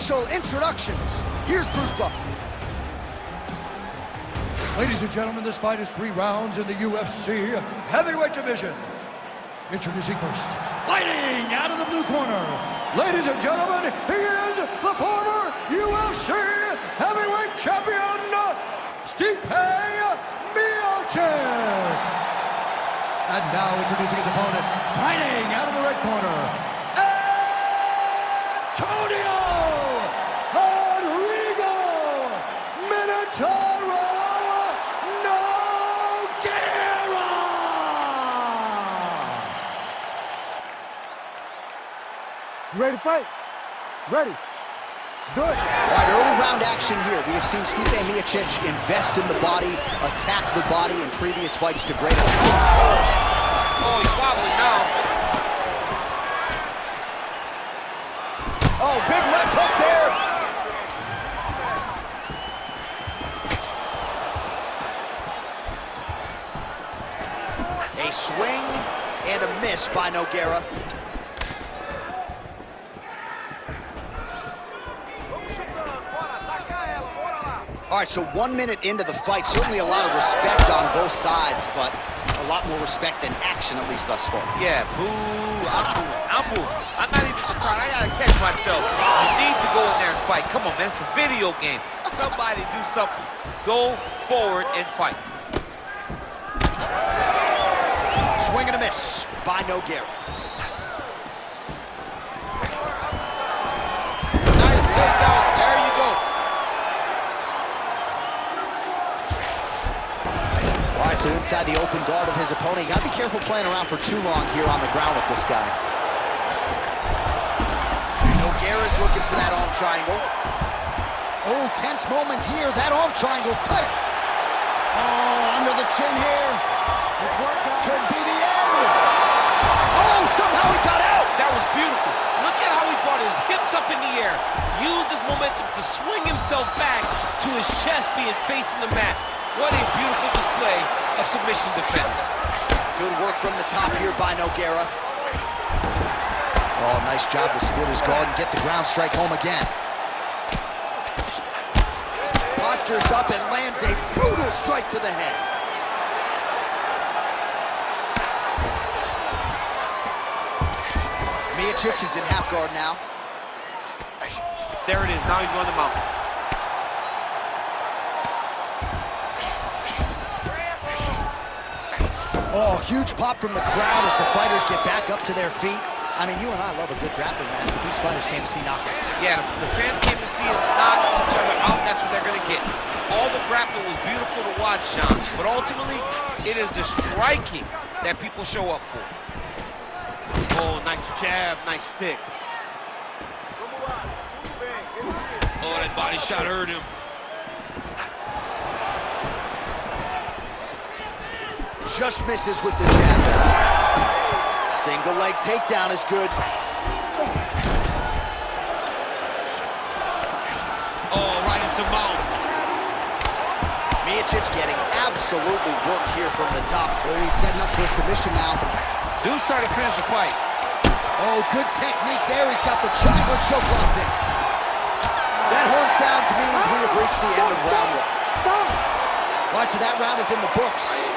official introductions. Here's Bruce Buffer. Ladies and gentlemen, this fight is 3 rounds in the UFC heavyweight division. Introducing first, fighting out of the blue corner. Ladies and gentlemen, he is the former UFC heavyweight champion, Stipe Miocic. And now introducing his opponent, fighting out of the red corner, Antonio Rodrigo Minotauro Nogueira. You ready to fight? Ready. Let's do it. All right, early round action here. We have seen Stipe Miocic invest in the body, attack the body in previous fights to great effect. Oh, he's wobbling now. Oh, big left hook there. A swing and a miss by Nogueira. All right, so 1 minute into the fight, certainly a lot of respect on both sides, but a lot more respect than action, at least thus far. Yeah, boo, I'm moving. I'm not even surprised. I gotta catch myself. You need to go in there and fight. Come on, man, it's a video game. Somebody do something. Go forward and fight. Swing and a miss by Nogueira. Nice takedown. There you go. All right, so inside the open guard of his opponent. You gotta be careful playing around for too long here on the ground with this guy. Nogueira's looking for that arm triangle. Oh, tense moment here. That arm triangle's tight. Oh, under the chin here. This work could be the end. Oh, somehow he got out. That was beautiful. Look at how he brought his hips up in the air. Used his momentum to swing himself back to his chest being facing the mat. What a beautiful display of submission defense. Good work from the top here by Nogueira. Oh, nice job to split his guard and get the ground strike home again. Postures up and lands a brutal strike to the head. Miocic is in half guard now. There it is. Now he's going to mount. Oh, huge pop from the crowd as the fighters get back up to their feet. I mean, you and I love a good grappling match, but these fighters came to see knockouts. Yeah, the fans came to see it knock each other out. That's what they're going to get. All the grappling was beautiful to watch, Sean, but ultimately, it is the striking that people show up for. Oh, nice jab, nice stick. Oh, that body shot hurt him. Just misses with the jab there. Single leg takedown is good. Oh, right into mount. Miocic getting absolutely worked here from the top. Oh, he's setting up for a submission now. Dude's trying to finish the fight. Oh, good technique there. He's got the triangle choke locked in. That horn sounds means we have reached the end of round 1. Stop! All right, so that round is in the books.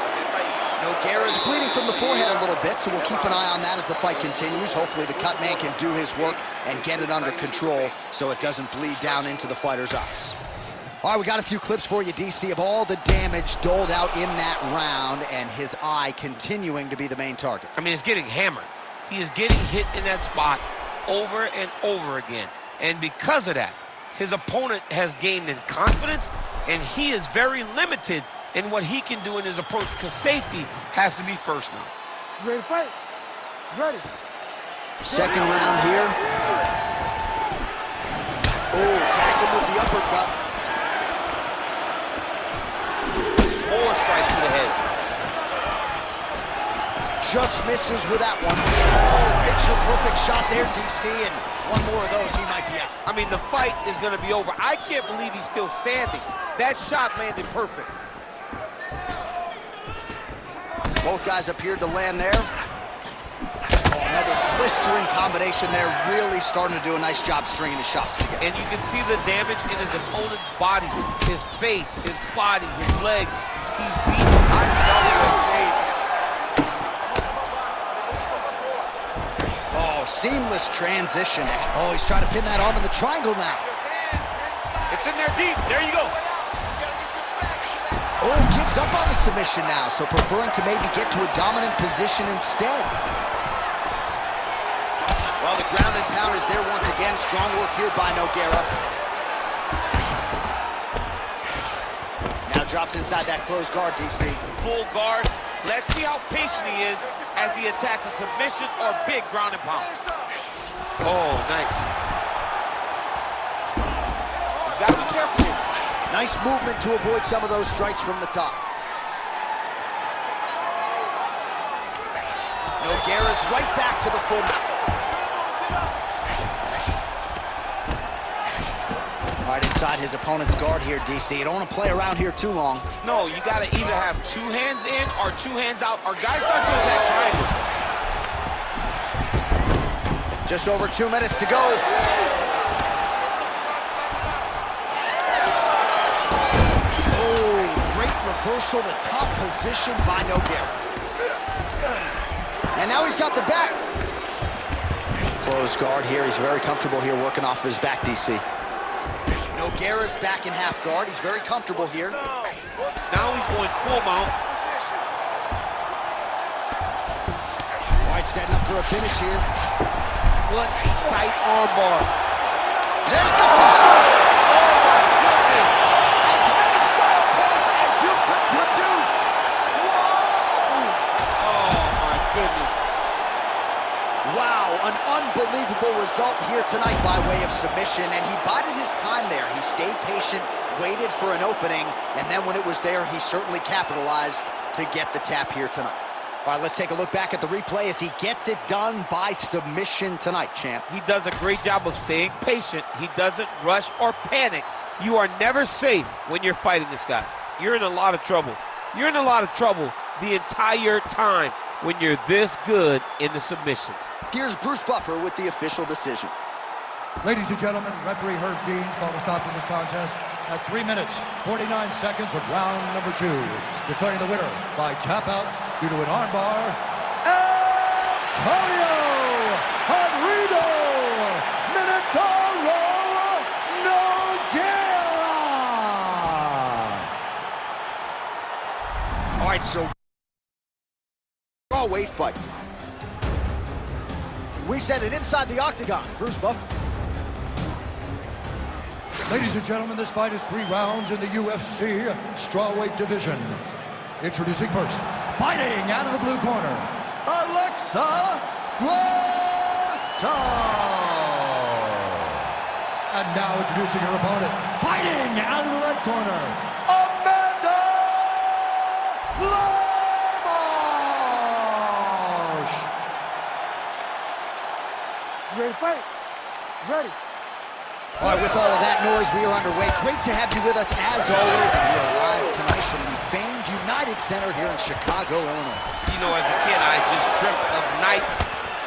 Nogueira's bleeding from the forehead a little bit, so we'll keep an eye on that as the fight continues. Hopefully the cut man can do his work and get it under control so it doesn't bleed down into the fighter's eyes. All right, we got a few clips for you, DC, of all the damage doled out in that round, and his eye continuing to be the main target. I mean, he's getting hammered. He is getting hit in that spot over and over again. And because of that, his opponent has gained in confidence, and he is very limited in what he can do in his approach, because safety has to be first now. You ready to fight? Ready. Second round here. Oh, tagged him with the uppercut. More strikes to the head. Just misses with that one. Oh, picture-perfect shot there, DC, and one more of those, he might be out. I mean, the fight is going to be over. I can't believe he's still standing. That shot landed perfect. Both guys appeared to land there. Oh, another blistering combination there, really starting to do a nice job stringing his shots together. And you can see the damage in his opponent's body, his face, his body, his legs. He's beaten. I love the change. Oh, seamless transition. Oh, he's trying to pin that arm in the triangle now. It's in there deep. There you go. Oh, gives up on the submission now, so preferring to maybe get to a dominant position instead. Well, the ground and pound is there once again. Strong work here by Nogueira. Now drops inside that closed guard, DC. Full guard. Let's see how patient he is as he attacks a submission or big ground and pound. Oh, nice. You gotta be careful here. Nice movement to avoid some of those strikes from the top. Nogueira's right back to the full mount. Right inside his opponent's guard here, DC. You don't want to play around here too long. No, you gotta either have 2 hands in or 2 hands out, or guys start to attack triangle. Just over 2 minutes to go. Reversal to top position by Nogueira. And now he's got the back. Close guard here. He's very comfortable here working off his back, DC. Nogueira's back in half guard. He's very comfortable here. Now he's going full mount. All right, setting up for a finish here. What a tight arm bar. There's the tap. Wow, an unbelievable result here tonight by way of submission, and he bided his time there. He stayed patient, waited for an opening, and then when it was there, he certainly capitalized to get the tap here tonight. All right, let's take a look back at the replay as he gets it done by submission tonight, champ. He does a great job of staying patient. He doesn't rush or panic. You are never safe when you're fighting this guy. You're in a lot of trouble. You're in a lot of trouble the entire time when you're this good in the submissions. Here's Bruce Buffer with the official decision. Ladies and gentlemen, referee Herb Deans called a stop to this contest at 3 minutes, 49 seconds of round number 2, declaring the winner by tap out due to an armbar, Antonio Henrido Minotauro Nogueira. All right, so weight fight. We send it inside the octagon. Bruce Buffer. Ladies and gentlemen, this fight is 3 rounds in the UFC strawweight division. Introducing first, fighting out of the blue corner, Alexa Grasso. And now introducing her opponent, fighting out of the red corner, Amanda Lamarche. You ready to fight? Ready. All right, with all of that noise, we are underway. Great to have you with us as always. And we are live tonight from the famed United Center here in Chicago, Illinois. You know, as a kid, I just dreamt of nights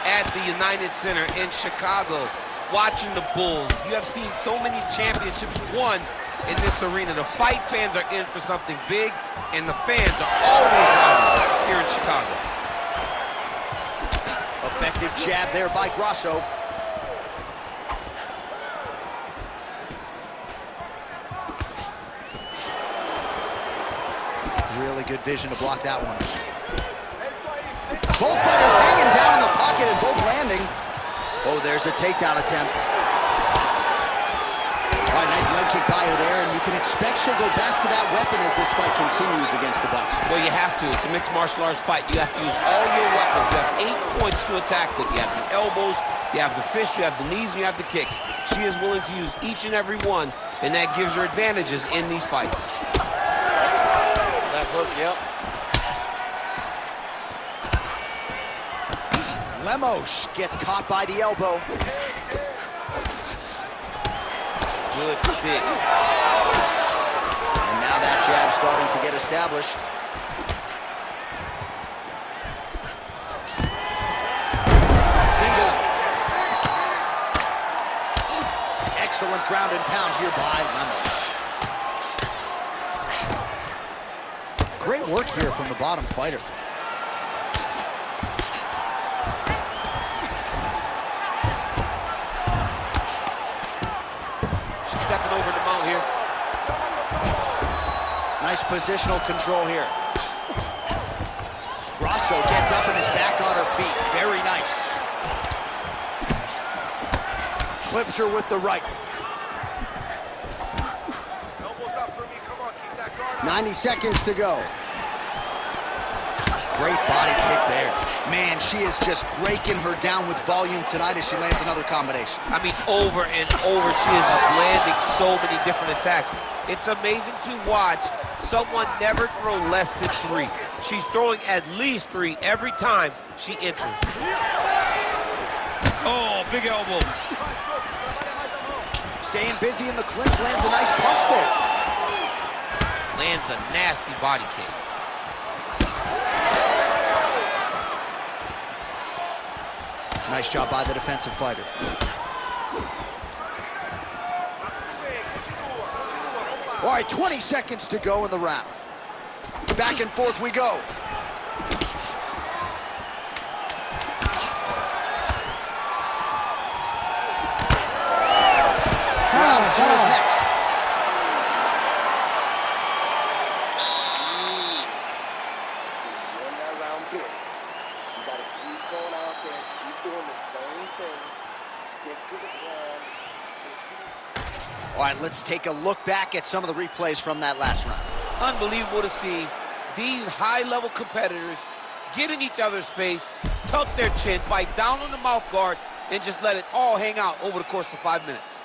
at the United Center in Chicago, watching the Bulls. You have seen so many championships won in this arena. The fight fans are in for something big, and the fans are always rowdy here in Chicago. Effective jab there by Grasso. Really good vision to block that one. Both fighters hanging down in the pocket and both landing. Oh, there's a takedown attempt. All right, nice leg kick by her there, and you can expect she'll go back to that weapon as this fight continues against the boxer. Well, you have to. It's a mixed martial arts fight. You have to use all your weapons. You have 8 points to attack with. You have the elbows, you have the fists, you have the knees, and you have the kicks. She is willing to use each and every one, and that gives her advantages in these fights. Left hook, yep. Lemos gets caught by the elbow. Good stick. And now that jab starting to get established. Excellent ground and pound here by Lemos. Great work here from the bottom fighter. She's stepping over the mount here. Nice positional control here. Grasso gets up and is back on her feet. Very nice. Clips her with the right. 90 seconds to go. Great body kick there. Man, she is just breaking her down with volume tonight as she lands another combination. I mean, over and over, she is just landing so many different attacks. It's amazing to watch someone never throw less than 3. She's throwing at least 3 every time she enters. Oh, big elbow. Staying busy in the clinch, lands a nice punch there. Lands a nasty body kick. Nice job by the defensive fighter. All right, 20 seconds to go in the round. Back and forth we go. Round 2 is next. All right, let's take a look back at some of the replays from that last round. Unbelievable to see these high-level competitors get in each other's face, tuck their chin, bite down on the mouth guard, and just let it all hang out over the course of 5 minutes.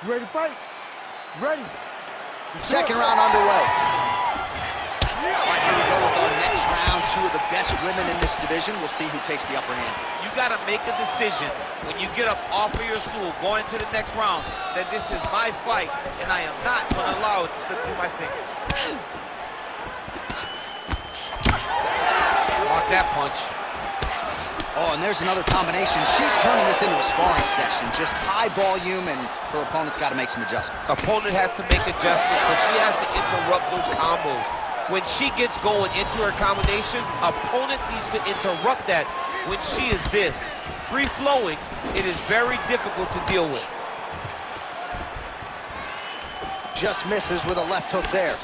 You ready to fight? Ready. Second round underway. All right, here we go with our next round. 2 of the best women in this division. We'll see who takes the upper hand. You got to make a decision when you get up off of your stool going to the next round that this is my fight and I am not going to allow it to slip through my fingers. Block that punch. Oh, and there's another combination. She's turning this into a sparring session. Just high volume, and her opponent's got to make some adjustments. Opponent has to make adjustments, but she has to interrupt those combos. When she gets going into her combination, opponent needs to interrupt that. When she is this free-flowing, it is very difficult to deal with. Just misses with a left hook there.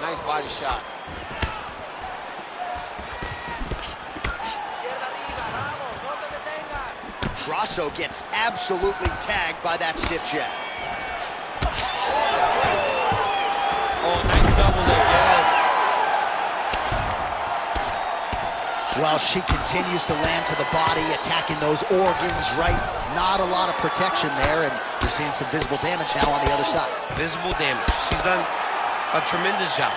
Nice body shot. Grasso gets absolutely tagged by that stiff jab. Oh, nice double leg, yes. Well, she continues to land to the body, attacking those organs, right? Not a lot of protection there, and you're seeing some visible damage now on the other side. Visible damage. She's done a tremendous job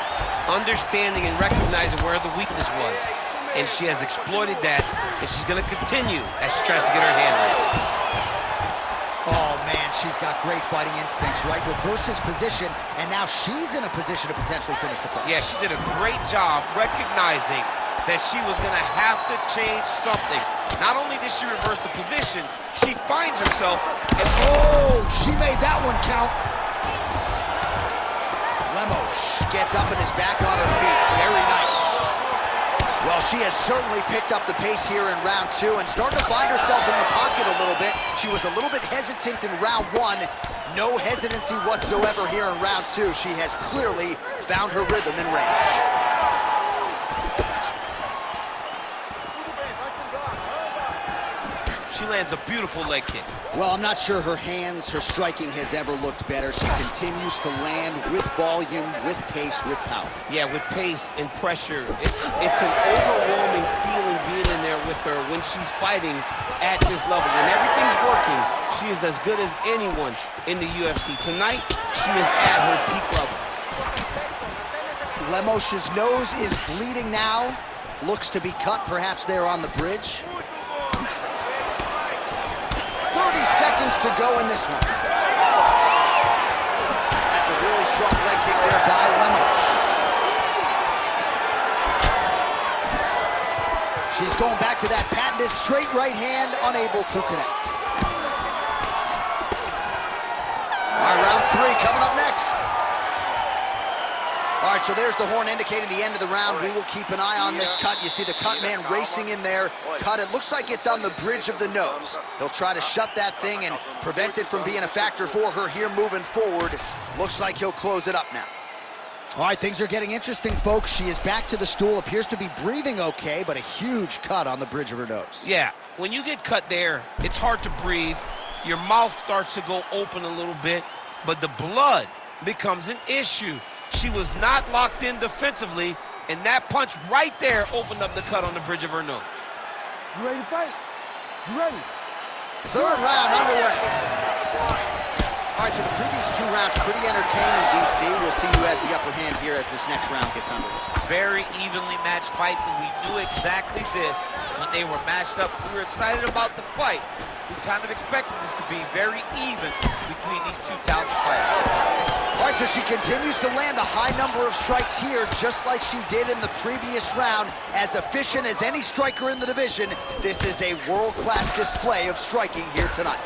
understanding and recognizing where the weakness was. And she has exploited that, and she's going to continue as she tries to get her hand raised. Oh, man, she's got great fighting instincts, right? Reverses position, and now she's in a position to potentially finish the fight. Yeah, she did a great job recognizing that she was going to have to change something. Not only did she reverse the position, she finds herself and oh, she made that one count. Lemos gets up and is back on her feet. Very nice. Well, she has certainly picked up the pace here in round 2 and starting to find herself in the pocket a little bit. She was a little bit hesitant in round 1. No hesitancy whatsoever here in round 2. She has clearly found her rhythm and range. she lands a beautiful leg kick. Well, I'm not sure her hands, her striking has ever looked better. She continues to land with volume, with pace, with power. Yeah, with pace and pressure. It's an overwhelming feeling being in there with her when she's fighting at this level. When everything's working, she is as good as anyone in the UFC. Tonight, she is at her peak level. Lemos's nose is bleeding now. Looks to be cut, perhaps there on the bridge. 30 seconds to go in this one. That's a really strong leg kick there by Lemos. She's going back to that patented straight right hand, unable to connect. All right, round 3 coming up next. All right, so there's the horn indicating the end of the round. We will keep an eye on this cut. You see the cut man racing in there. Cut, it looks like it's on the bridge of the nose. He'll try to shut that thing and prevent it from being a factor for her here moving forward. Looks like he'll close it up now. All right, things are getting interesting, folks. She is back to the stool, appears to be breathing okay, but a huge cut on the bridge of her nose. Yeah, when you get cut there, it's hard to breathe. Your mouth starts to go open a little bit, but the blood becomes an issue. She was not locked in defensively, and that punch right there opened up the cut on the bridge of her nose. You ready to fight? You ready? Third round underway. All right, so the previous 2 rounds pretty entertaining, DC. We'll see who has the upper hand here as this next round gets underway. Very evenly matched fight, and we knew exactly this when they were matched up. We were excited about the fight. We kind of expected this to be very even between these 2 talented fighters. All right, so she continues to land a high number of strikes here, just like she did in the previous round. As efficient as any striker in the division, this is a world-class display of striking here tonight.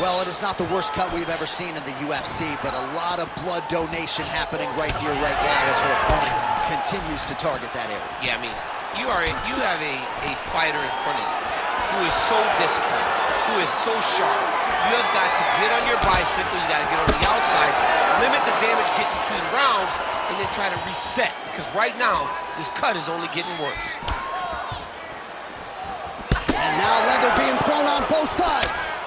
Well, it is not the worst cut we've ever seen in the UFC, but a lot of blood donation happening right here, right now, as her opponent continues to target that area. Yeah, I mean, you have a fighter in front of you who is so disciplined, who is so sharp. You have got to get on your bicycle, you got to get on the outside, limit the damage getting between rounds, and then try to reset, because right now, this cut is only getting worse. And now leather being thrown on both sides.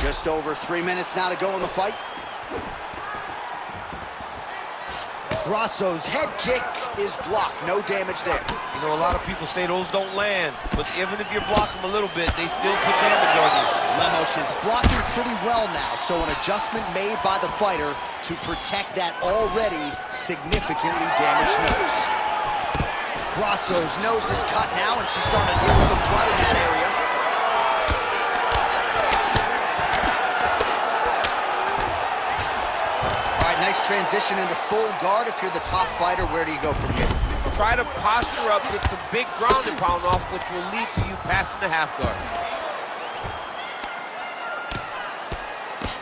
Just over 3 minutes now to go in the fight. Grasso's head kick is blocked. No damage there. You know, a lot of people say those don't land, but even if you block them a little bit, they still put damage on you. Lemos is blocking pretty well now, so an adjustment made by the fighter to protect that already significantly damaged nose. Grasso's nose is cut now, and she's starting to deal with some blood in that area. Nice transition into full guard. If you're the top fighter, where do you go from here? Try to posture up, get some big ground and pound off, which will lead to you passing the half guard.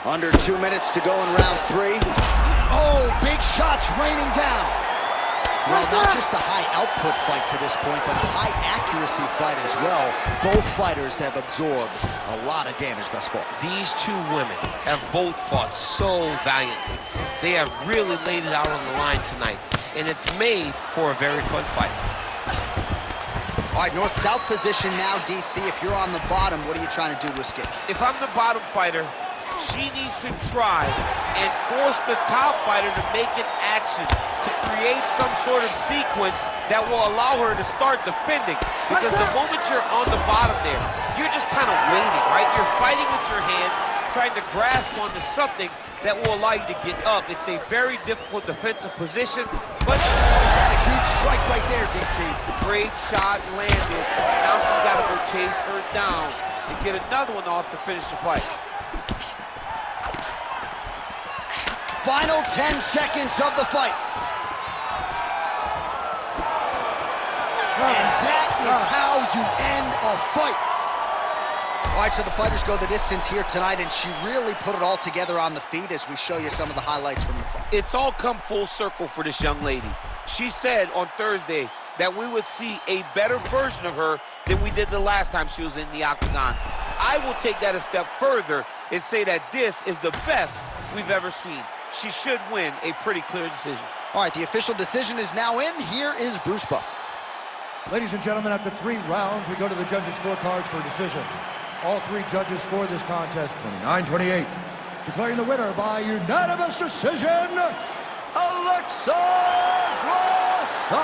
Under 2 minutes to go in round 3. Oh, big shots raining down. Well, not just a high output fight to this point, but a high accuracy fight as well. Both fighters have absorbed a lot of damage thus far. These 2 women have both fought so valiantly. They have really laid it out on the line tonight, and it's made for a very fun fight. All right, north-south position now, DC. If you're on the bottom, what are you trying to do to escape? If I'm the bottom fighter, she needs to try and force the top fighter to make an action to create some sort of sequence that will allow her to start defending. Because the moment you're on the bottom there, you're just kind of waiting, right? You're fighting with your hands, trying to grasp onto something that will allow you to get up. It's a very difficult defensive position, but he's had a huge strike right there, DC. Great shot landed. Now she's got to go chase her down and get another one off to finish the fight. Final 10 seconds of the fight. And that is how you end a fight. All right, so the fighters go the distance here tonight, and she really put it all together on the feet as we show you some of the highlights from the fight. It's all come full circle for this young lady. She said on Thursday that we would see a better version of her than we did the last time she was in the octagon. I will take that a step further and say that this is the best we've ever seen. She should win a pretty clear decision. All right, the official decision is now in. Here is Bruce Buffer. Ladies and gentlemen, after 3 rounds, we go to the judges' scorecards for a decision. All 3 judges scored this contest 29-28. Declaring the winner by unanimous decision, Alexa Grasso!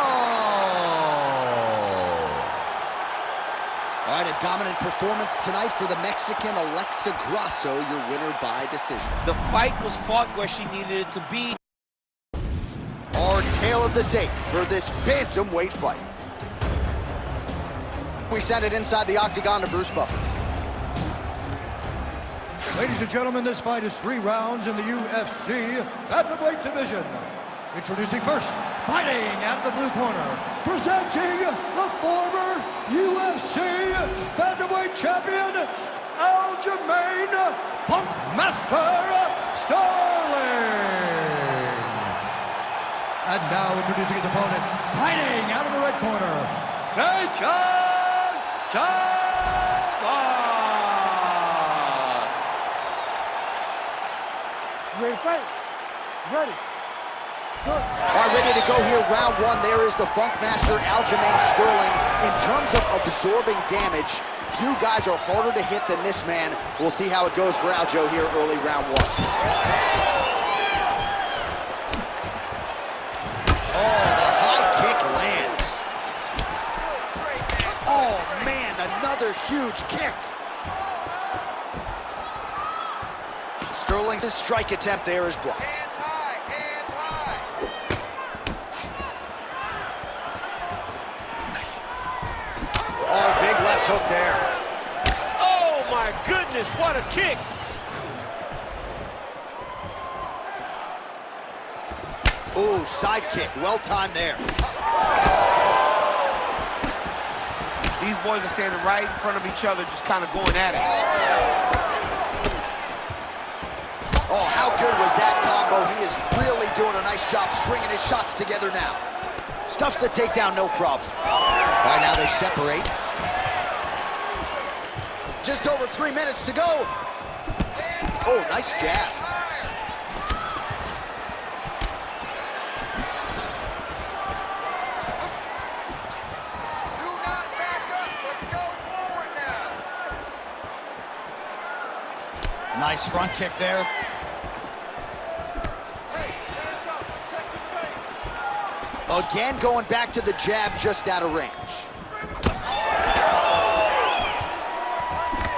All right, a dominant performance tonight for the Mexican Alexa Grasso, your winner by decision. The fight was fought where she needed it to be. Our tale of the tape for this bantamweight fight. We send it inside the octagon to Bruce Buffer. Ladies and gentlemen, this fight is 3 rounds in the UFC bantamweight division. Introducing first, fighting out of the blue corner, presenting the former UFC featherweight champion, Aljamain Funkmaster Sterling. And now introducing his opponent, fighting out of the red corner, Cejudo. You ready to fight? Ready. Good. All right, ready to go here, round one. There is the Funkmaster Aljamain Sterling. In terms of absorbing damage, few guys are harder to hit than this man. We'll see how it goes for Aljo here early round one. Oh, the high kick lands. Oh, man, another huge kick. Sterling's strike attempt there is blocked. Hands high, hands high. Oh, big left hook there. Oh my goodness, what a kick! Ooh, side kick, well timed there. These boys are standing right in front of each other, just kind of going at it. Oh, how good was that combo? He is really doing a nice job stringing his shots together now. Stuffs the takedown, no problem. All right, now they separate. Just over 3 minutes to go. Oh, nice jab. Do not back up. Let's go forward now. Nice front kick there. Again, going back to the jab, just out of range.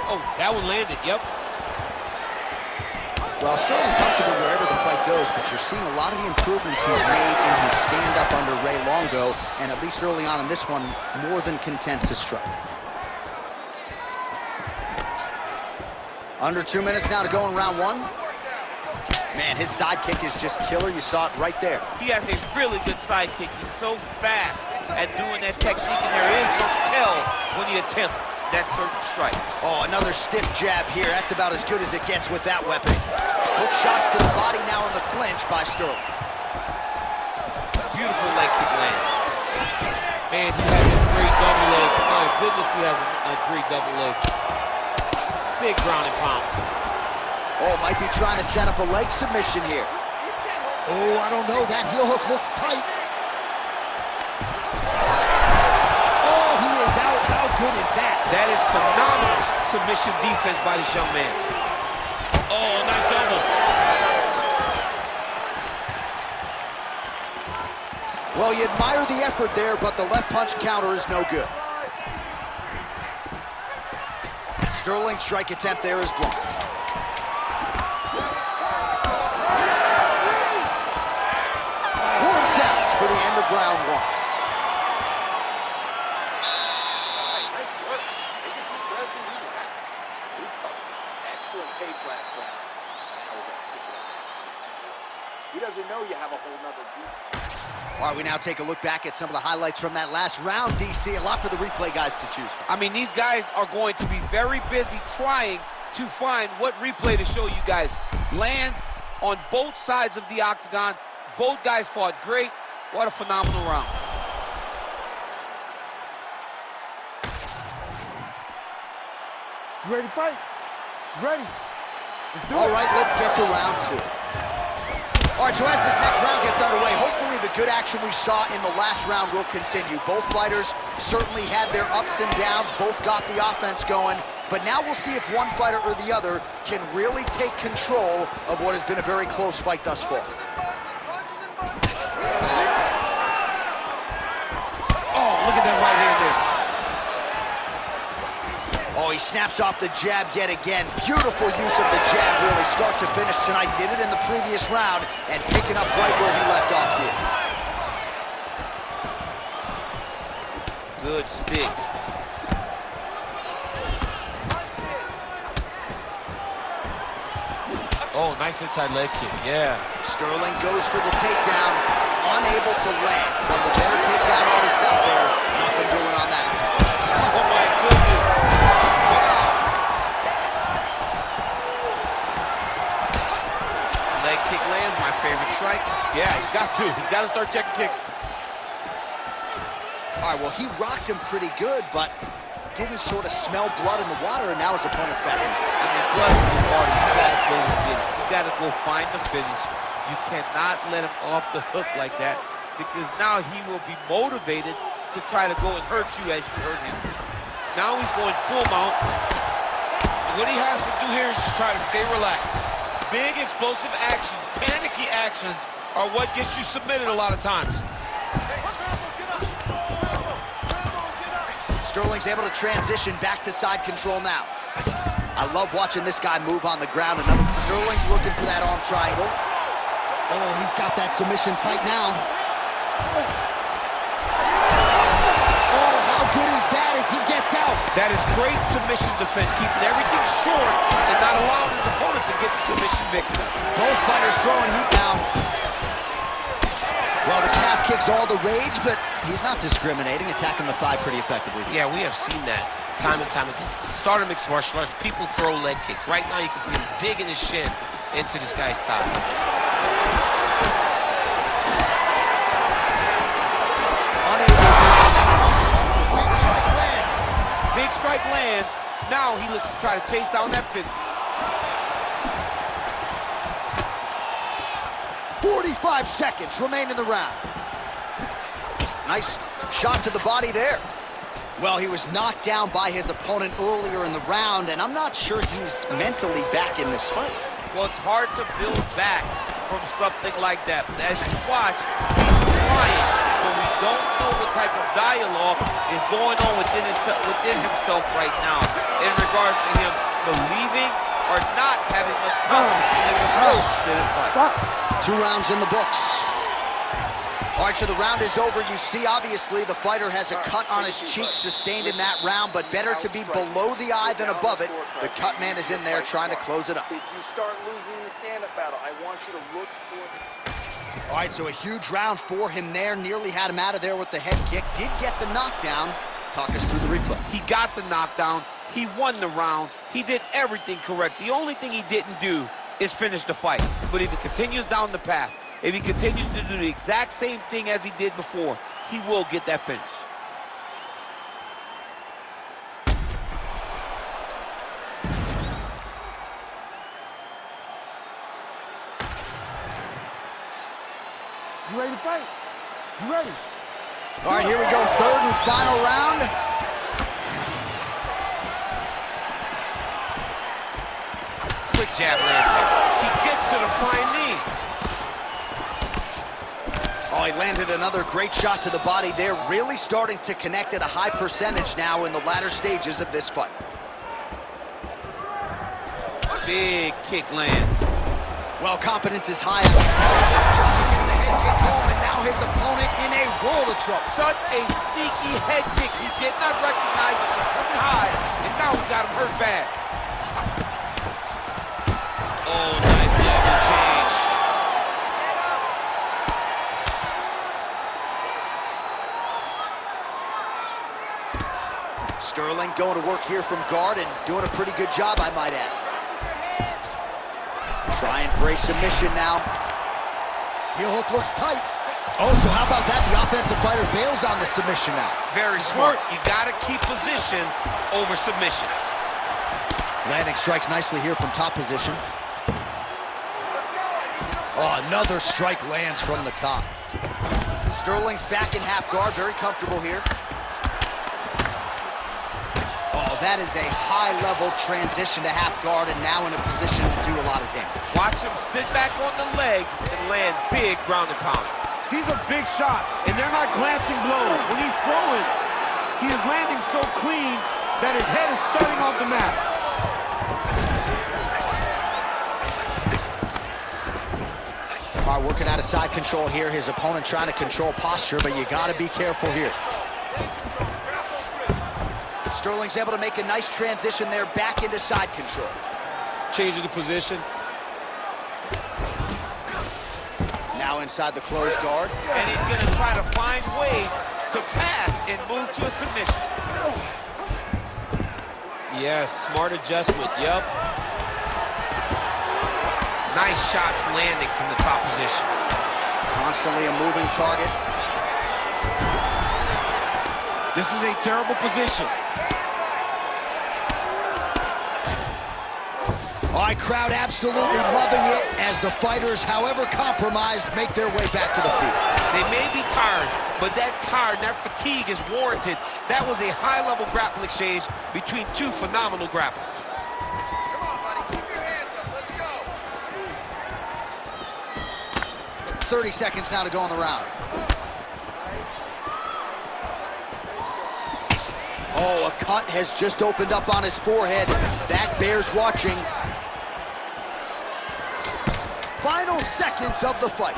Oh, that one landed, yep. Well, Sterling comfortable wherever the fight goes, but you're seeing a lot of the improvements he's made in his stand-up under Ray Longo, and at least early on in this one, more than content to strike. Under 2 minutes now to go in round one. Man, his side kick is just killer. You saw it right there. He has a really good side kick. He's so fast at doing that technique, and there is no tell when he attempts that certain strike. Oh, another stiff jab here. That's about as good as it gets with that weapon. Hook shots to the body now in the clinch by Sterling. Beautiful leg kick lands. Man, he has a great double leg. My goodness, he has a great double leg. Big ground and pound. Oh, might be trying to set up a leg submission here. Oh, I don't know. That heel hook looks tight. Oh, he is out. How good is that? That is phenomenal submission defense by this young man. Oh, nice elbow. Well, you admire the effort there, but the left punch counter is no good. Sterling's strike attempt there is blocked. For the end of round one. Nice work. Take a deep breath and relax. Excellent pace last round. Now we're going to kick it out. He doesn't know you have a whole nother beat. All right, we now take a look back at some of the highlights from that last round, DC. A lot for the replay guys to choose from. I mean, these guys are going to be very busy trying to find what replay to show you guys. Lands on both sides of the octagon. Both guys fought great. What a phenomenal round. You ready to fight? Ready. Let's do it. All right, let's get to round two. All right, so as this next round gets underway, hopefully the good action we saw in the last round will continue. Both fighters certainly had their ups and downs, both got the offense going, but now we'll see if one fighter or the other can really take control of what has been a very close fight thus far. Oh, look at that right hand there. Oh, he snaps off the jab yet again. Beautiful use of the jab, really, start to finish tonight. Did it in the previous round and picking up right where he left off here. Good stick. Oh, nice inside leg kick, yeah. Sterling goes for the takedown, unable to land. One of the better takedown artists out there. Nothing doing on that attempt. Oh, my goodness. Leg kick lands, my favorite strike. Yeah, he's got to. He's got to start checking kicks. All right, well, he rocked him pretty good, but didn't sort of smell blood in the water, and now his opponent's back in. I mean, blood in the water, you gotta go get it. You gotta go find the finish. You cannot let him off the hook like that, because now he will be motivated to try to go and hurt you as you hurt him. Now he's going full mount. What he has to do here is just try to stay relaxed. Big explosive actions, panicky actions are what gets you submitted a lot of times. Sterling's able to transition back to side control now. I love watching this guy move on the ground. Sterling's looking for that arm triangle. Oh, he's got that submission tight now. Oh, how good is that as he gets out? That is great submission defense, keeping everything short and not allowing his opponent to get the submission victory. Both fighters throwing heat now. Well, the calf kick's all the rage, but he's not discriminating, attacking the thigh pretty effectively. Yeah, we have seen that time and time again. Start of mixed martial arts, people throw leg kicks. Right now, you can see him digging his shin into this guy's thigh. Big strike lands. Big strike lands. Now he looks to try to chase down that finish. 45 seconds remain in the round. Nice shot to the body there. Well, he was knocked down by his opponent earlier in the round, and I'm not sure he's mentally back in this fight. Well, it's hard to build back from something like that. But as you watch, he's trying, but we don't know what type of dialogue is going on within himself right now in regards to him believing or not having much confidence in his approach to this fight. 2 rounds in the books. All right, so the round is over. You see, obviously, the fighter has a cut on his cheek sustained in that round, but better to be below the eye than above it. The cut man is in there trying to close it up. If you start losing the stand-up battle, I want you to look for the... All right, so a huge round for him there. Nearly had him out of there with the head kick. Did get the knockdown. Talk us through the replay. He got the knockdown. He won the round. He did everything correct. The only thing he didn't do is finish the fight. But if he continues down the path, if he continues to do the exact same thing as he did before, he will get that finish. You ready to fight? You ready? All right, here we go. 3rd and final round. Quick jab lands him. He gets to the flying knee. Oh, he landed another great shot to the body there. Really starting to connect at a high percentage now in the latter stages of this fight. Big kick lands. Well, confidence is high. Getting the head kick home, and now his opponent in a world of trouble. Such a sneaky head kick. He did not recognize it was coming high, and now he's got him hurt bad. Oh, nice level change. Sterling going to work here from guard and doing a pretty good job, I might add. Trying for a submission now. Heel hook looks tight. Oh, so how about that? The offensive fighter bails on the submission now. Very smart. You got to keep position over submission. Landing strikes nicely here from top position. Oh, another strike lands from the top. Sterling's back in half guard, very comfortable here. Oh, that is a high-level transition to half guard and now in a position to do a lot of damage. Watch him sit back on the leg and land big ground and pound. These are big shots, and they're not glancing blows. When he's throwing, he is landing so clean that his head is starting off the mat. All right, working out of side control here. His opponent trying to control posture, but you got to be careful here. Sterling's able to make a nice transition there back into side control. Changing the position. Now inside the closed guard. And he's going to try to find ways to pass and move to a submission. Yes, smart adjustment, yep. Nice shots landing from the top position. Constantly a moving target. This is a terrible position. All right, crowd absolutely loving it as the fighters, however compromised, make their way back to the feet. They may be tired, but that fatigue is warranted. That was a high-level grappling exchange between two phenomenal grapplers. Come on, buddy. Keep your hands up. Let's go. 30 seconds now to go in the round. Oh, a cut has just opened up on his forehead. That bears watching. Final seconds of the fight.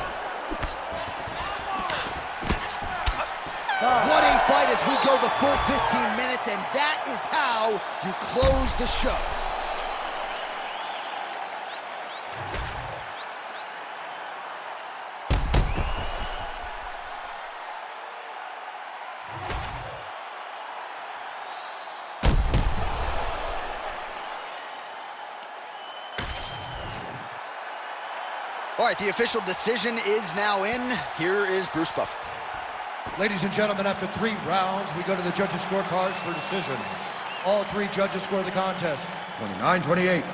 What a fight as we go the full 15 minutes, and that is how you close the show. All right, the official decision is now in. Here is Bruce Buffer. Ladies and gentlemen, after 3 rounds, we go to the judges' scorecards for decision. All 3 judges score the contest 29-28.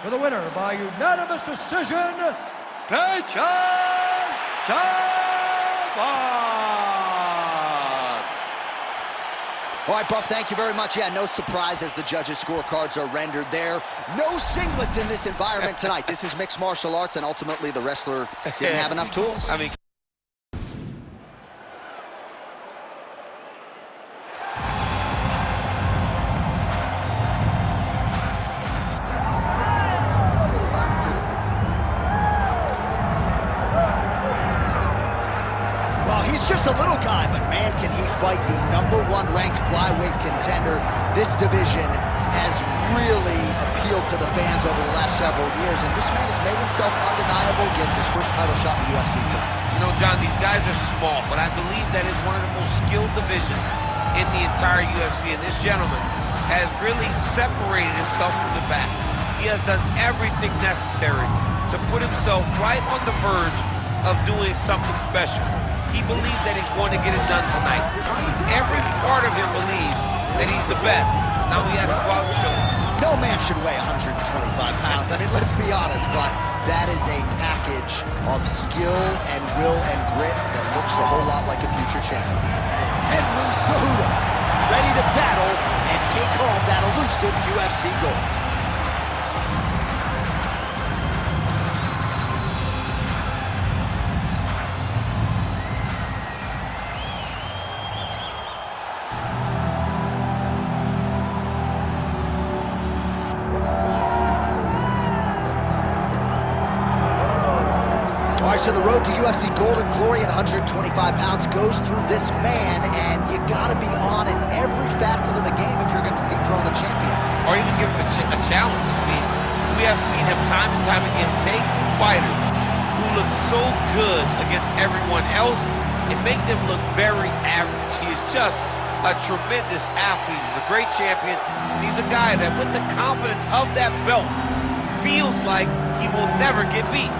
For the winner by unanimous decision, All right, Buff, thank you very much. Yeah, no surprise as the judges' scorecards are rendered there. No singlets in this environment tonight. This is mixed martial arts, and ultimately the wrestler didn't have enough tools. I mean, He's just a little guy, but man, can he fight the #1 ranked flyweight contender. This division has really appealed to the fans over the last several years, and this man has made himself undeniable, gets his first title shot in the UFC tonight. you know, John, these guys are small, but I believe that is one of the most skilled divisions in the entire UFC, and this gentleman has really separated himself from the back. He has done everything necessary to put himself right on the verge of doing something special. He believes that he's going to get it done tonight. Every part of him believes that he's the best. Now he has to go out and show it. No man should weigh 125 pounds. I mean, let's be honest, but that is a package of skill and will and grit that looks a whole lot like a future champion. Henry Cejudo, ready to battle and take home that elusive UFC gold. So the road to UFC Gold and Glory at 125 pounds goes through this man, and you gotta be on in every facet of the game if you're gonna dethrone the champion. Or even give him a challenge. I mean, we have seen him time and time again take fighters who look so good against everyone else and make them look very average. He is just a tremendous athlete. He's a great champion, and he's a guy that with the confidence of that belt feels like he will never get beat.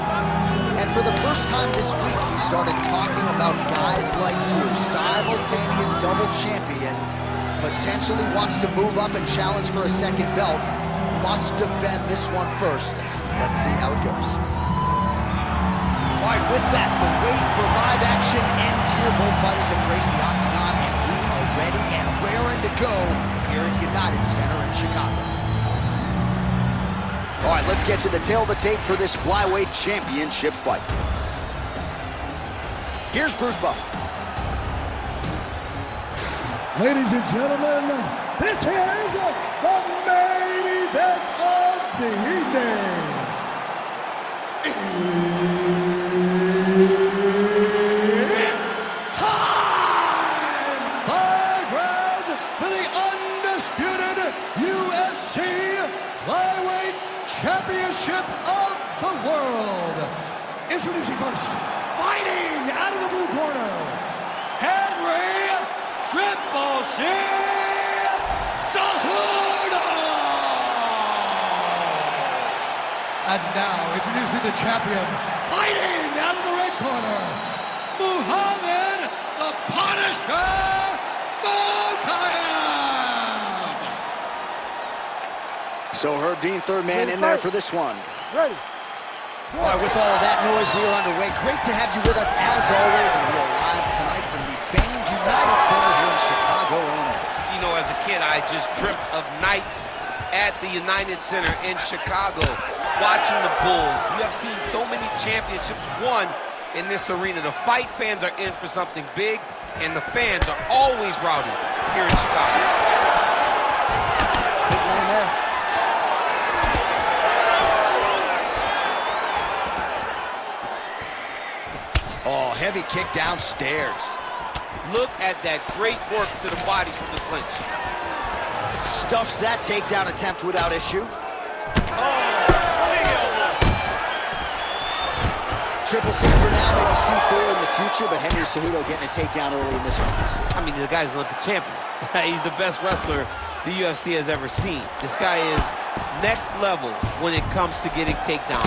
And for the first time this week, he started talking about guys like you, simultaneous double champions, potentially wants to move up and challenge for a second belt, must defend this one first. Let's see how it goes. All right, with that, the wait for live action ends here. Both fighters have graced the octagon, and we are ready and raring to go here at United Center in Chicago. All right, let's get to the tail of the tape for this flyweight championship fight. Here's Bruce Buffer. Ladies and gentlemen, this is the main event of the evening. It's time! 5 rounds for the undisputed UFC Flyweight Championship of the World. Introducing first, fighting Fighting out of the blue corner, Henry Triple C Cejudo! And now, introducing the champion, fighting out of the red corner, Muhammad the Punisher Mokakev! So Herb Dean, third man in there for this one. Ready. All right, with all of that noise, we are underway. Great to have you with us as always, and we are live tonight from the famed United Center here in Chicago, Illinois. You know, as a kid, I just dreamt of nights at the United Center in Chicago, watching the Bulls. You have seen so many championships won in this arena. The fight fans are in for something big, and the fans are always rowdy here in Chicago. Good land there. Oh, heavy kick downstairs. Look at that great work to the body from the clinch. Stuffs that takedown attempt without issue. Triple C for now, maybe C4 in the future, but Henry Cejudo getting a takedown early in this one, DC. I mean, the guy's an Olympic champion. He's the best wrestler the UFC has ever seen. This guy is next level when it comes to getting takedowns.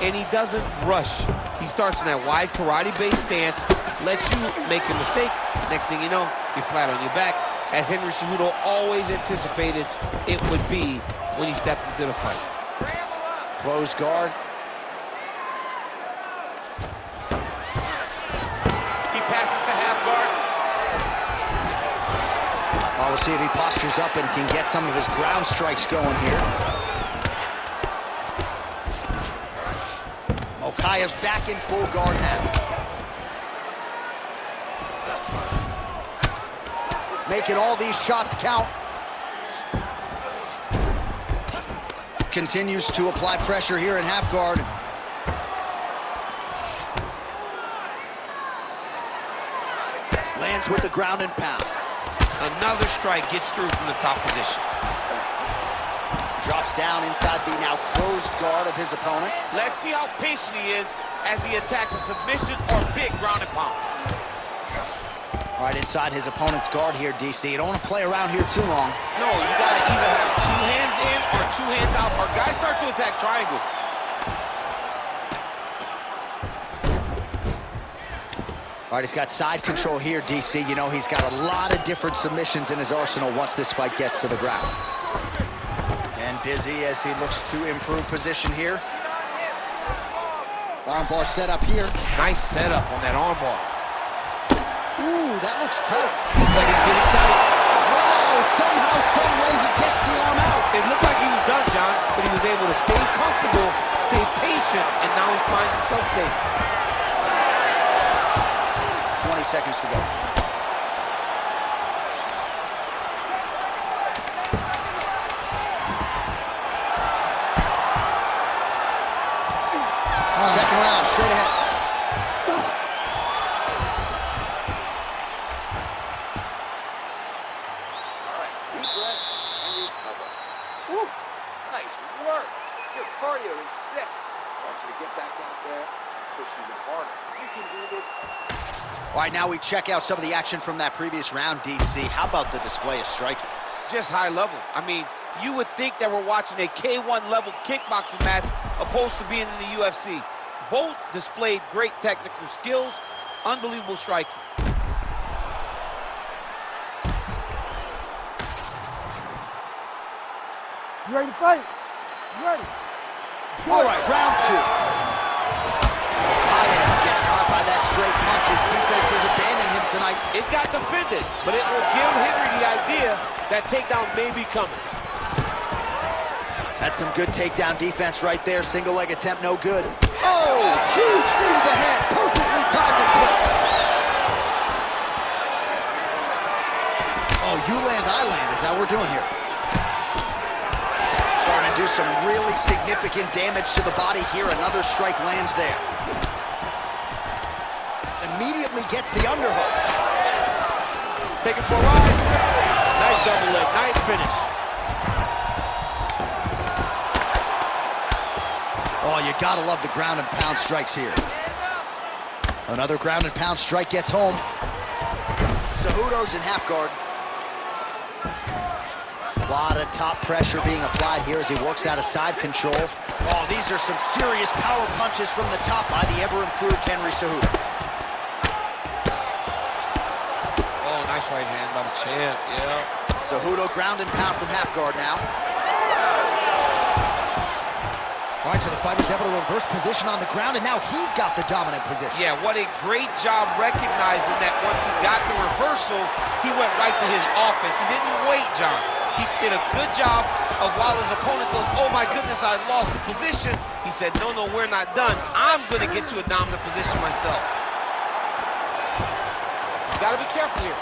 And he doesn't rush. He starts in that wide karate-based stance, lets you make a mistake. Next thing you know, you're flat on your back, as Henry Cejudo always anticipated it would be when he stepped into the fight. Closed guard. He passes to half guard. Well, we'll see if he postures up and can get some of his ground strikes going here. Mokakev's back in full guard now. Making all these shots count. Continues to apply pressure here in half guard. Lands with the ground and pound. Another strike gets through from the top position. Drops down inside the now closed guard of his opponent. Let's see how patient he is as he attacks a submission or big ground and pound. All right, inside his opponent's guard here, DC. You don't want to play around here too long. No, you gotta either have two hands in or two hands out, or guys start to attack triangles. All right, he's got side control here, DC. You know, he's got a lot of different submissions in his arsenal once this fight gets to the ground. And busy as he looks to improve position here. Armbar set up here. Nice setup on that armbar. Ooh, that looks tight. Looks like it's getting tight. Wow, somehow, some way he gets the arm out. It looked like he was done, John, but he was able to stay comfortable, stay patient, and now he finds himself safe. 20 seconds to go. Second round, straight ahead. All right, deep breath and recover. Woo, nice work. Your cardio is sick. I want you to get back out there and push even harder. You can do this. All right, now we check out some of the action from that previous round, DC. How about the display of striking? Just high level. I mean, you would think that we're watching a K1 level kickboxing match opposed to being in the UFC. Both displayed great technical skills, unbelievable striking. You ready to fight? You ready? All right, round two. Ryan gets caught by that straight punch. His defense has abandoned him tonight. It got defended, but it will give Henry the idea that takedown may be coming. That's some good takedown defense right there. Single leg attempt, no good. Oh, huge knee to the head. Perfectly timed and placed. Oh, you land, I land is how we're doing here. Starting to do some really significant damage to the body here. Another strike lands there. Immediately gets the underhook. Take it for a ride. Nice double leg, nice finish. Oh, you gotta love the ground and pound strikes here. Another ground and pound strike gets home. Cejudo's in half guard. A lot of top pressure being applied here as he works out of side control. Oh, these are some serious power punches from the top by the ever-improved Henry Cejudo. Oh, nice right hand by the champ, yeah. Cejudo ground and pound from half guard now. All right, so the fighter's able to reverse position on the ground, and now he's got the dominant position. Yeah, what a great job recognizing that once he got the reversal, he went right to his offense. He didn't wait, John. He did a good job of while his opponent goes, oh my goodness, I lost the position. He said, no, we're not done. I'm gonna get to a dominant position myself. You gotta be careful here.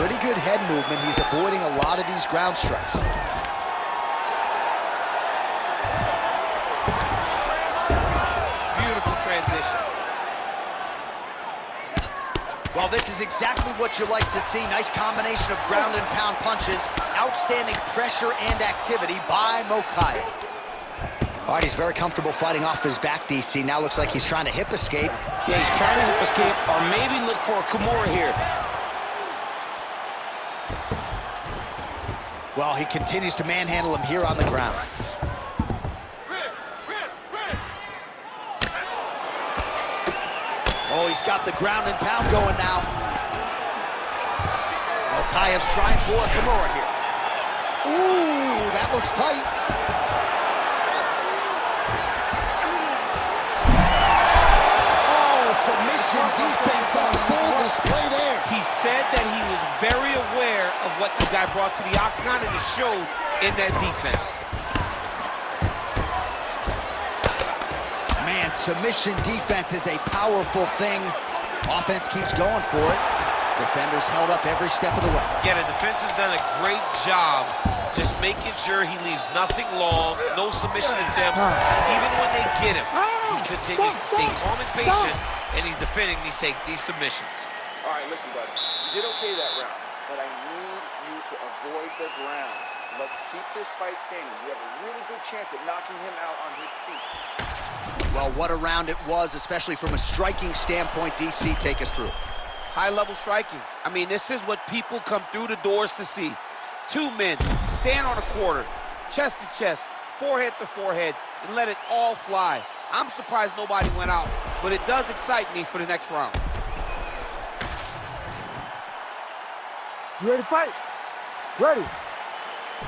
Pretty good head movement. He's avoiding a lot of these ground strikes. Transition. Well, this is exactly what you like to see. Nice combination of ground and pound punches. Outstanding pressure and activity by Mokakev. All right, he's very comfortable fighting off his back, DC. Now looks like he's trying to hip escape. Yeah, he's trying to hip escape or maybe look for a Kimura here. Well, he continues to manhandle him here on the ground. Oh, he's got the ground and pound going now. Mokakev's trying for a Kimura here. Ooh, that looks tight. Oh, submission defense on full display there. He said that he was very aware of what the guy brought to the octagon, and it showed in that defense. Man, submission defense is a powerful thing. Offense keeps going for it. Defenders held up every step of the way. Yeah, the defense has done a great job just making sure he leaves nothing long, no submission attempts. Even when they get him, he continues to stay calm and patient, and he's defending these submissions. All right, listen, bud. You did okay that round, but I need you to avoid the ground. Let's keep this fight standing. You have a really good chance at knocking him out on his feet. Well, what a round it was, especially from a striking standpoint. DC, take us through. High-level striking. I mean, this is what people come through the doors to see. Two men stand on a quarter, chest to chest, forehead to forehead, and let it all fly. I'm surprised nobody went out, but it does excite me for the next round. You ready to fight? Ready.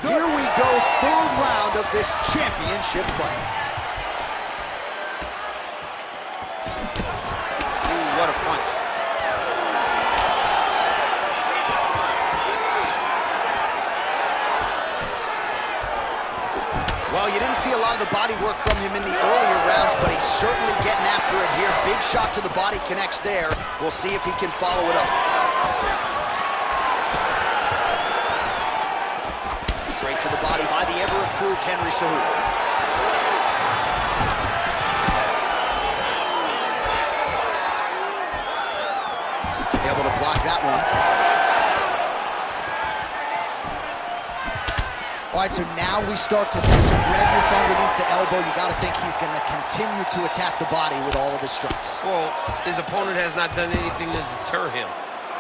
Here we go, third round of this championship fight. Ooh, what a punch. Well, you didn't see a lot of the body work from him in the earlier rounds, but he's certainly getting after it here. Big shot to the body connects there. We'll see if he can follow it up. Straight to the body by the ever-improved Henry Cejudo. Able to block that one. All right, so now we start to see some redness underneath the elbow. You got to think he's going to continue to attack the body with all of his strikes. Well, his opponent has not done anything to deter him.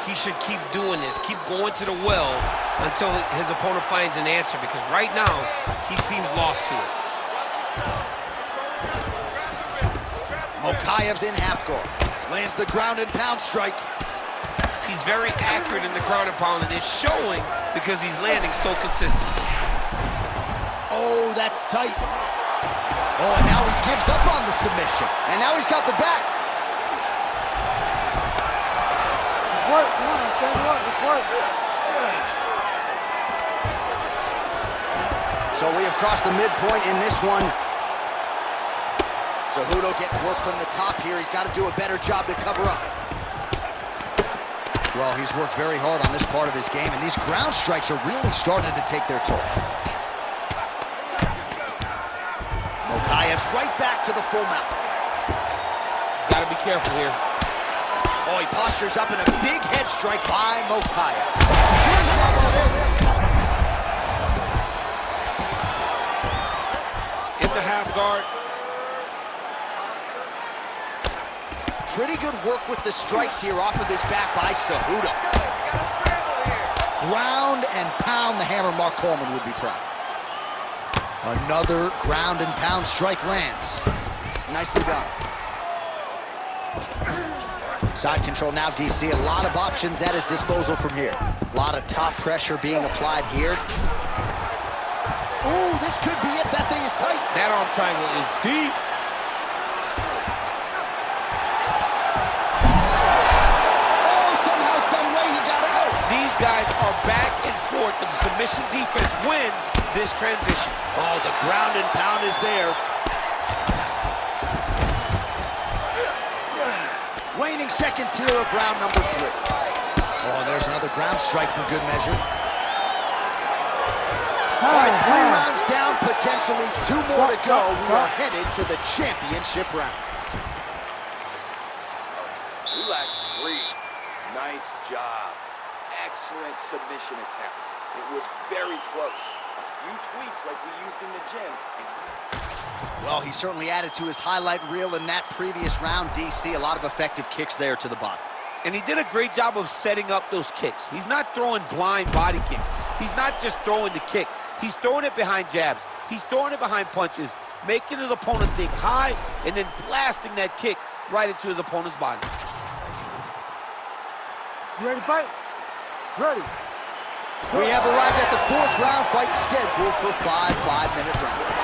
He should keep doing this, keep going to the well until his opponent finds an answer, because right now, he seems lost to it. Mokakev's in half guard. Lands the ground and pound strike. He's very accurate in the ground and pound, and it's showing because he's landing so consistent. Oh, that's tight. Oh, and now he gives up on the submission. And now he's got the back. Work, come on, stand up, it's work. So we have crossed the midpoint in this one. Cejudo getting work from the top here. He's got to do a better job to cover up. Well, he's worked very hard on this part of his game, and these ground strikes are really starting to take their toll. Mokakev's right back to the full mount. He's got to be careful here. Oh, he postures up in a big head strike by Mokakev. In the half guard. Pretty good work with the strikes here off of his back by Cejudo. Ground and pound the hammer. Mark Coleman would be proud. Another ground and pound strike lands. Nicely done. Side control now, DC. A lot of options at his disposal from here. A lot of top pressure being applied here. Ooh, this could be it. That thing is tight. That arm triangle is deep. Oh, somehow, some way he got out. These guys are back and forth, but the submission defense wins this transition. Oh, the ground and pound is there. Waning seconds here of round number 3. Oh, and there's another ground strike for good measure. All right, 3 rounds down, potentially 2 more to go. We are headed to the championship rounds. Relax, breathe. Nice job. Excellent submission attempt. It was very close. A few tweaks like we used in the gym. Well, he certainly added to his highlight reel in that previous round, DC. A lot of effective kicks there to the body. And he did a great job of setting up those kicks. He's not throwing blind body kicks. He's not just throwing the kick. He's throwing it behind jabs. He's throwing it behind punches, making his opponent think high, and then blasting that kick right into his opponent's body. You ready to fight? Ready. We have arrived at the 4th round fight scheduled for 5 5-minute rounds.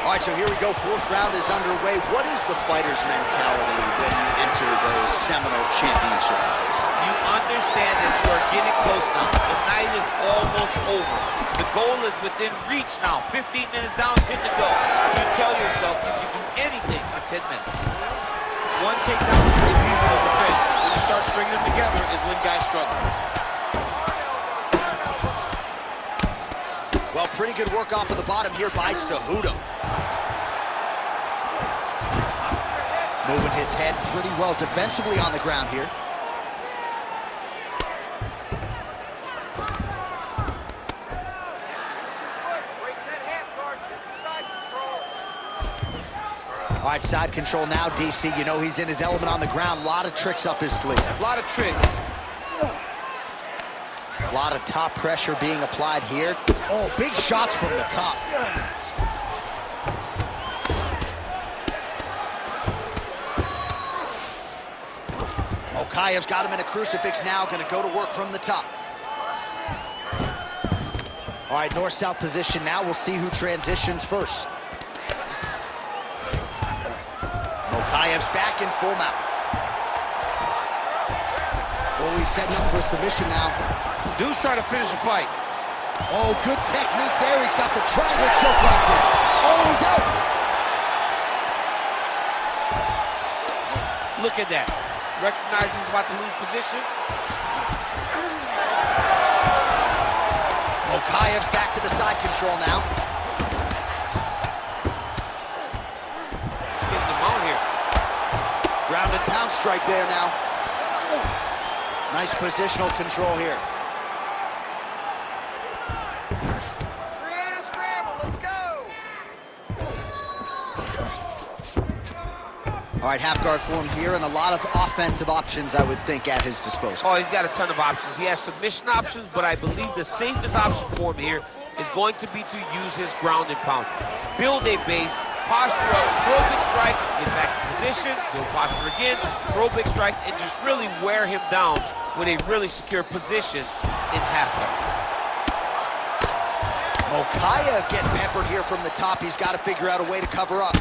All right, so here we go. 4th round is underway. What is the fighter's mentality when you enter those seminal championship rounds? You understand that you are getting close now. The night is almost over. The goal is within reach now. 15 minutes down, 10 to go. You tell yourself you can do anything for 10 minutes. One takedown is easy to defend. When you start stringing them together is when guys struggle. Well, pretty good work off of the bottom here by Cejudo. Moving his head pretty well defensively on the ground here. All right, side control now, DC. You know he's in his element on the ground. A lot of tricks up his sleeve. A lot of tricks. A lot of top pressure being applied here. Oh, big shots from the top. Mokakev's got him in a crucifix now, gonna go to work from the top. All right, north-south position now. We'll see who transitions first. Mokakev's back in full mount. Oh, he's setting up for a submission now. Dude's trying to finish the fight. Oh, good technique there. He's got the triangle choke locked in. Oh, he's out. Look at that. Recognizing he's about to lose position. Mokakev's back to the side control now. Getting the mount here. Ground and pound strike there now. Nice positional control here. Create a scramble, let's go! All right, half guard form here, and a lot of offensive options, I would think, at his disposal. Oh, he's got a ton of options. He has submission options, but I believe the safest option for him here is going to be to use his ground and pound. Build a base, posture up, throw big strikes, get back to position, build posture again, throw big strikes, and just really wear him down with a really secure position in half guard. Mokakev getting peppered here from the top. He's got to figure out a way to cover up.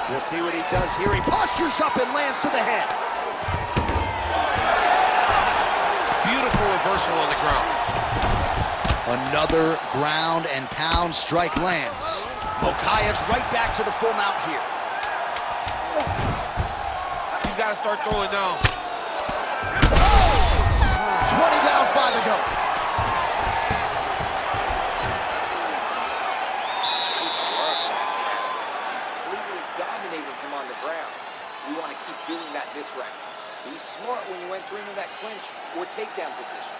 We'll see what he does here. He postures up and lands to the head. Beautiful reversal on the ground. Another ground and pound strike lands. Mokakev's right back to the full mount here. He's got to start throwing down. 20 down, 5 to go. Nice work last round. Completely dominating him on the ground. We want to keep doing that this round. Be smart when you enter into that clinch or takedown position.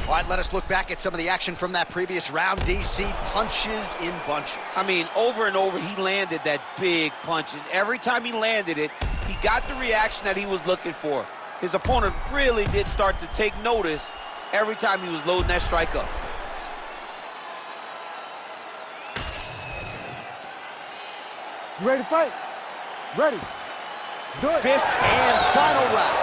All right, let us look back at some of the action from that previous round. DC punches in bunches. I mean, over and over, he landed that big punch. And every time he landed it, he got the reaction that he was looking for. His opponent really did start to take notice every time he was loading that strike up. You ready to fight? Ready. Let's do it. Fifth and final round.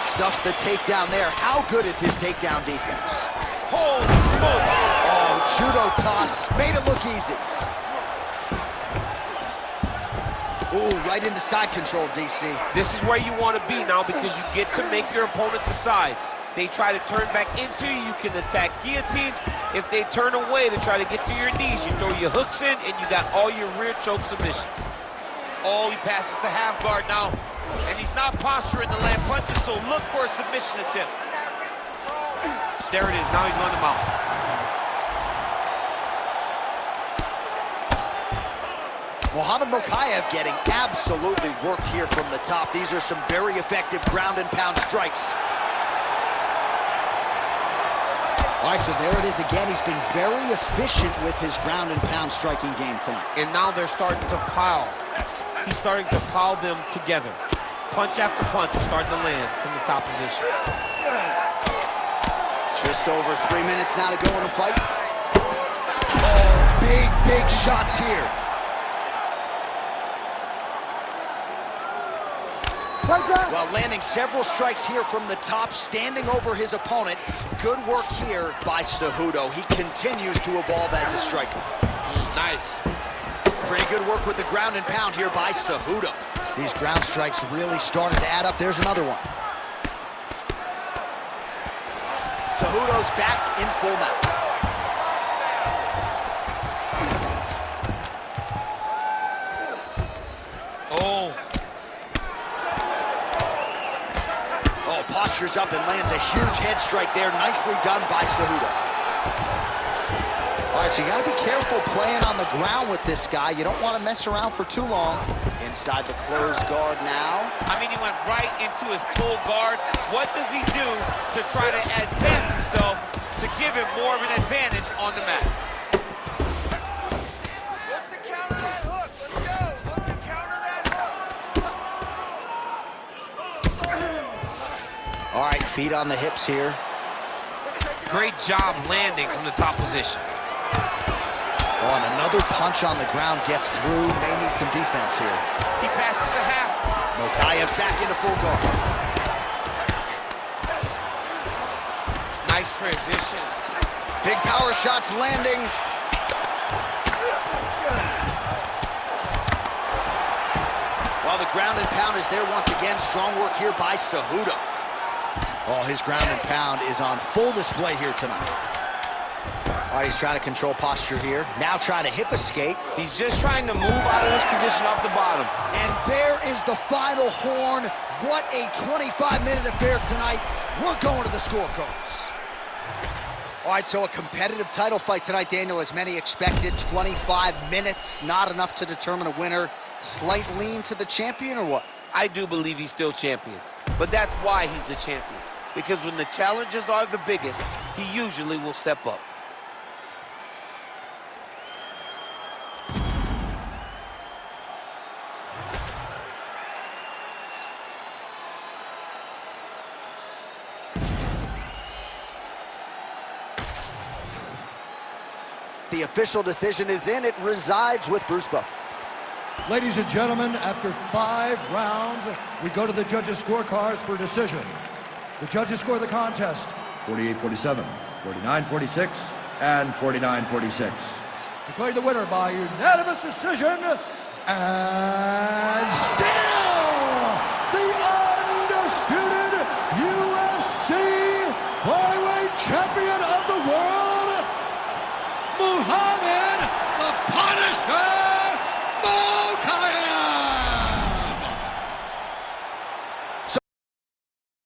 Stuffs the takedown there. How good is his takedown defense? Holy smokes! Oh, judo toss. Made it look easy. Ooh, right into side control, DC. This is where you want to be now because you get to make your opponent decide. They try to turn back into you, you can attack guillotine. If they turn away to try to get to your knees, you throw your hooks in and you got all your rear choke submissions. Oh, he passes the half guard now. And he's not posturing to land punches, so look for a submission attempt. There it is, now he's on the mount. Mokakev getting absolutely worked here from the top. These are some very effective ground and pound strikes. All right, so there it is again. He's been very efficient with his ground and pound striking game tonight. And now they're starting to pile. He's starting to pile them together. Punch after punch is starting to land from the top position. Just over 3 minutes now to go in the fight. Oh, big shots here. Well, landing several strikes here from the top, standing over his opponent. Good work here by Cejudo. He continues to evolve as a striker. Nice. Pretty good work with the ground and pound here by Cejudo. These ground strikes really started to add up. There's another one. Cejudo's back in full mount. Postures up and lands a huge head strike there. Nicely done by Cejudo. All right, so you got to be careful playing on the ground with this guy. You don't want to mess around for too long. Inside the closed guard now. I mean, he went right into his full guard. What does he do to try to advance himself to give him more of an advantage on the mat? Look to counter that hook. Let's go. Look to counter that hook. All right, feet on the hips here. Great job landing from the top position. Oh, and another punch on the ground gets through. May need some defense here. He passes the half. Mokakev back into full guard. Nice transition. Big power shots landing. While the ground and pound is there once again. Strong work here by Cejudo. Oh, his ground and pound is on full display here tonight. All right, he's trying to control posture here. Now trying to hip escape. He's just trying to move out of this position off the bottom. And there is the final horn. What a 25-minute affair tonight. We're going to the scorecards. All right, so a competitive title fight tonight, Daniel, as many expected. 25 minutes, not enough to determine a winner. Slight lean to the champion or what? I do believe he's still champion, but that's why he's the champion. Because when the challenges are the biggest, he usually will step up. The official decision is in. It resides with Bruce Buffer. Ladies and gentlemen, after 5 rounds, we go to the judges' scorecards for decision. The judges score the contest 48-47, 49-46, and 49-46. Declared the winner by unanimous decision, and